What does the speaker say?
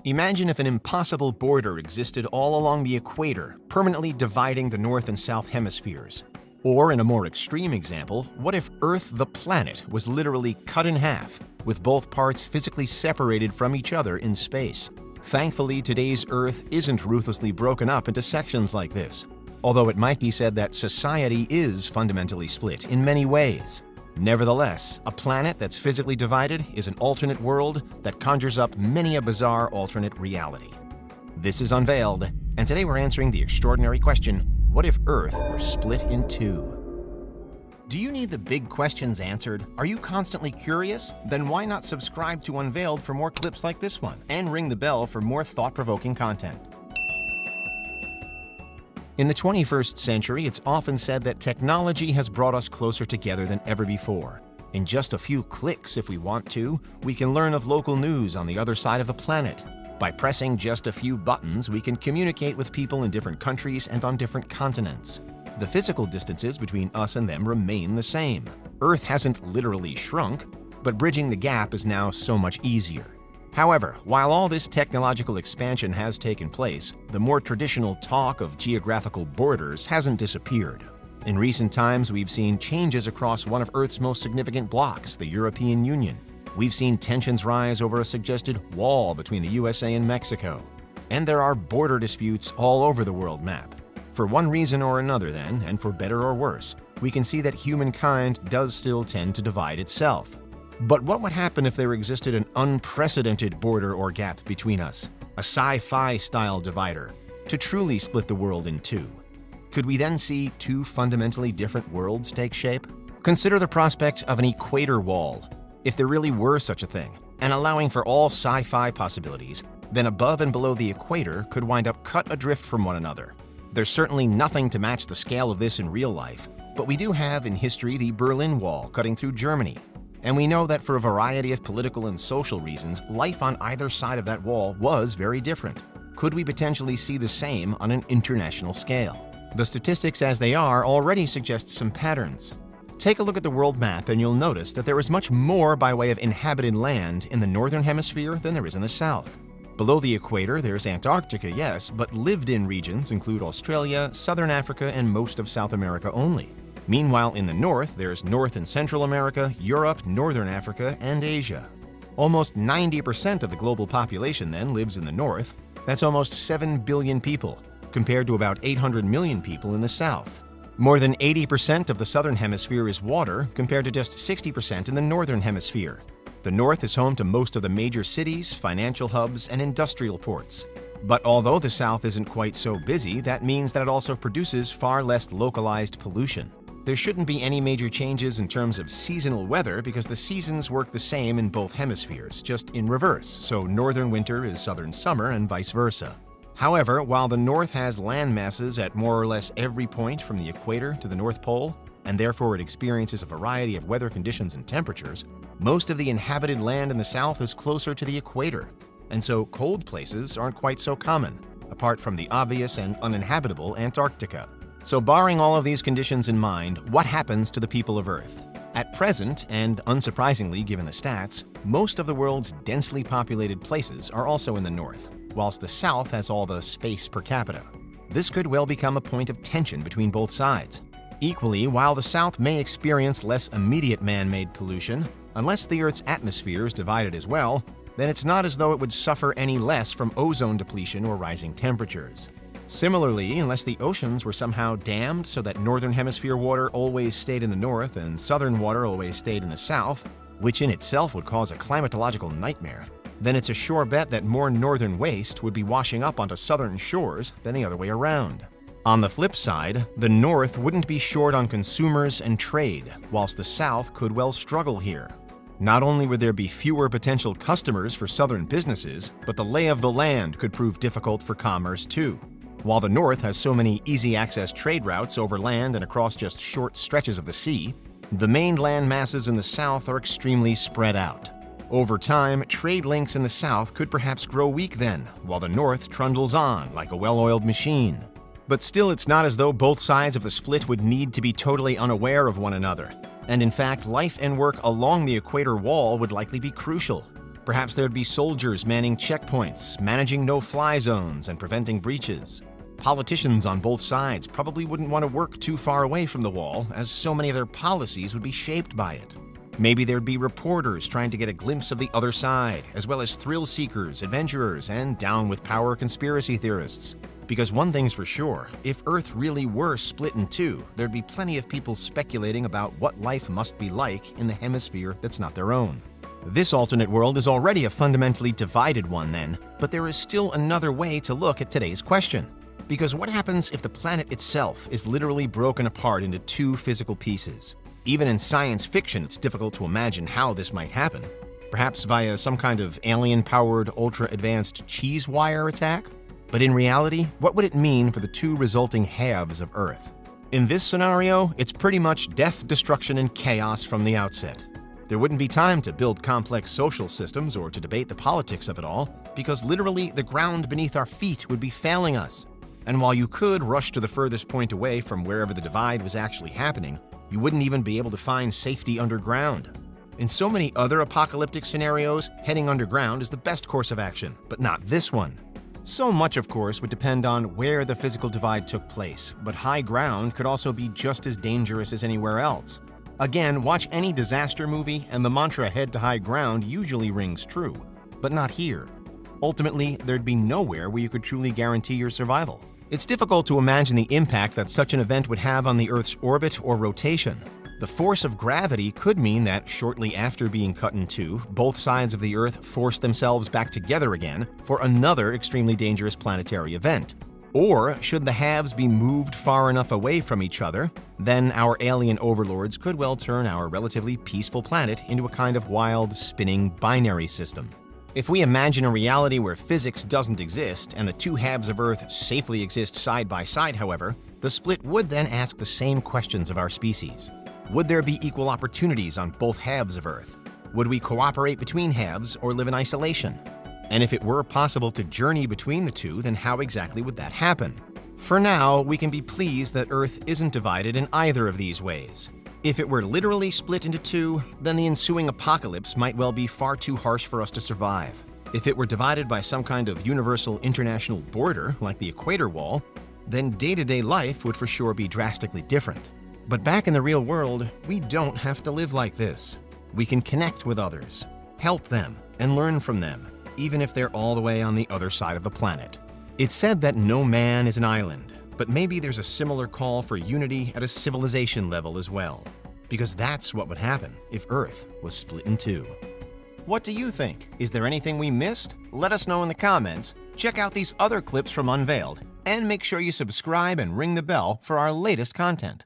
Imagine if an impossible border existed all along the equator, permanently dividing the north and south hemispheres. Or, in a more extreme example, what if Earth, the planet, was literally cut in half, with both parts physically separated from each other in space? Thankfully, today's Earth isn't ruthlessly broken up into sections like this, although it might be said that society is fundamentally split in many ways. Nevertheless, a planet that's physically divided is an alternate world that conjures up many a bizarre alternate reality. This is Unveiled, and today we're answering the extraordinary question, what if Earth were split in two? Do you need the big questions answered? Are you constantly curious? Then why not subscribe to Unveiled for more clips like this one, and ring the bell for more thought-provoking content. In the 21st century, it's often said that technology has brought us closer together than ever before. In just a few clicks, if we want to, we can learn of local news on the other side of the planet. By pressing just a few buttons, we can communicate with people in different countries and on different continents. The physical distances between us and them remain the same. Earth hasn't literally shrunk, but bridging the gap is now so much easier. However, while all this technological expansion has taken place, the more traditional talk of geographical borders hasn't disappeared. In recent times, we've seen changes across one of Earth's most significant blocs, the European Union. We've seen tensions rise over a suggested wall between the USA and Mexico. And there are border disputes all over the world map. For one reason or another then, and for better or worse, we can see that humankind does still tend to divide itself. But what would happen if there existed an unprecedented border or gap between us, a sci-fi style divider, to truly split the world in two? Could we then see two fundamentally different worlds take shape? Consider the prospect of an equator wall. If there really were such a thing, and allowing for all sci-fi possibilities, then above and below the equator could wind up cut adrift from one another. There's certainly nothing to match the scale of this in real life, but we do have in history the Berlin Wall cutting through Germany. And we know that for a variety of political and social reasons, life on either side of that wall was very different. Could we potentially see the same on an international scale? The statistics as they are already suggest some patterns. Take a look at the world map and you'll notice that there is much more by way of inhabited land in the northern hemisphere than there is in the south. Below the equator, there's Antarctica, yes, but lived-in regions include Australia, southern Africa, and most of South America only. Meanwhile, in the north, there's North and Central America, Europe, Northern Africa, and Asia. Almost 90% of the global population then lives in the north. That's almost 7 billion people, compared to about 800 million people in the south. More than 80% of the southern hemisphere is water, compared to just 60% in the northern hemisphere. The north is home to most of the major cities, financial hubs, and industrial ports. But although the south isn't quite so busy, that means that it also produces far less localized pollution. There shouldn't be any major changes in terms of seasonal weather because the seasons work the same in both hemispheres, just in reverse, so northern winter is southern summer and vice versa. However, while the north has land masses at more or less every point from the equator to the North Pole, and therefore it experiences a variety of weather conditions and temperatures, most of the inhabited land in the south is closer to the equator, and so cold places aren't quite so common, apart from the obvious and uninhabitable Antarctica. So barring all of these conditions in mind, what happens to the people of Earth? At present, and unsurprisingly given the stats, most of the world's densely populated places are also in the north, whilst the south has all the space per capita. This could well become a point of tension between both sides. Equally, while the south may experience less immediate man-made pollution, unless the Earth's atmosphere is divided as well, then it's not as though it would suffer any less from ozone depletion or rising temperatures. Similarly, unless the oceans were somehow dammed so that northern hemisphere water always stayed in the north and southern water always stayed in the south, which in itself would cause a climatological nightmare, then it's a sure bet that more northern waste would be washing up onto southern shores than the other way around. On the flip side, the north wouldn't be short on consumers and trade, whilst the south could well struggle here. Not only would there be fewer potential customers for southern businesses, but the lay of the land could prove difficult for commerce too. While the north has so many easy-access trade routes over land and across just short stretches of the sea, the main land masses in the south are extremely spread out. Over time, trade links in the south could perhaps grow weak then, while the north trundles on like a well-oiled machine. But still, it's not as though both sides of the split would need to be totally unaware of one another. And in fact, life and work along the equator wall would likely be crucial. Perhaps there'd be soldiers manning checkpoints, managing no-fly zones, and preventing breaches. Politicians on both sides probably wouldn't want to work too far away from the wall, as so many of their policies would be shaped by it. Maybe there'd be reporters trying to get a glimpse of the other side, as well as thrill-seekers, adventurers, and down-with-power conspiracy theorists. Because one thing's for sure, if Earth really were split in two, there'd be plenty of people speculating about what life must be like in the hemisphere that's not their own. This alternate world is already a fundamentally divided one then, but there is still another way to look at today's question. Because what happens if the planet itself is literally broken apart into two physical pieces? Even in science fiction, it's difficult to imagine how this might happen. Perhaps via some kind of alien-powered, ultra-advanced cheese wire attack? But in reality, what would it mean for the two resulting halves of Earth? In this scenario, it's pretty much death, destruction, and chaos from the outset. There wouldn't be time to build complex social systems or to debate the politics of it all, because literally the ground beneath our feet would be failing us. And while you could rush to the furthest point away from wherever the divide was actually happening, you wouldn't even be able to find safety underground. In so many other apocalyptic scenarios, heading underground is the best course of action, but not this one. So much, of course, would depend on where the physical divide took place, but high ground could also be just as dangerous as anywhere else. Again, watch any disaster movie and the mantra "head to high ground" usually rings true, but not here. Ultimately, there'd be nowhere where you could truly guarantee your survival. It's difficult to imagine the impact that such an event would have on the Earth's orbit or rotation. The force of gravity could mean that shortly after being cut in two, both sides of the Earth force themselves back together again for another extremely dangerous planetary event. Or, should the halves be moved far enough away from each other, then our alien overlords could well turn our relatively peaceful planet into a kind of wild, spinning binary system. If we imagine a reality where physics doesn't exist and the two halves of Earth safely exist side by side, however, the split would then ask the same questions of our species. Would there be equal opportunities on both halves of Earth? Would we cooperate between halves or live in isolation? And if it were possible to journey between the two, then how exactly would that happen? For now, we can be pleased that Earth isn't divided in either of these ways. If it were literally split into two, then the ensuing apocalypse might well be far too harsh for us to survive. If it were divided by some kind of universal international border, like the equator wall, then day-to-day life would for sure be drastically different. But back in the real world, we don't have to live like this. We can connect with others, help them, and learn from them, even if they're all the way on the other side of the planet. It's said that no man is an island, but maybe there's a similar call for unity at a civilization level as well, because that's what would happen if Earth was split in two. What do you think? Is there anything we missed? Let us know in the comments. Check out these other clips from Unveiled, and make sure you subscribe and ring the bell for our latest content.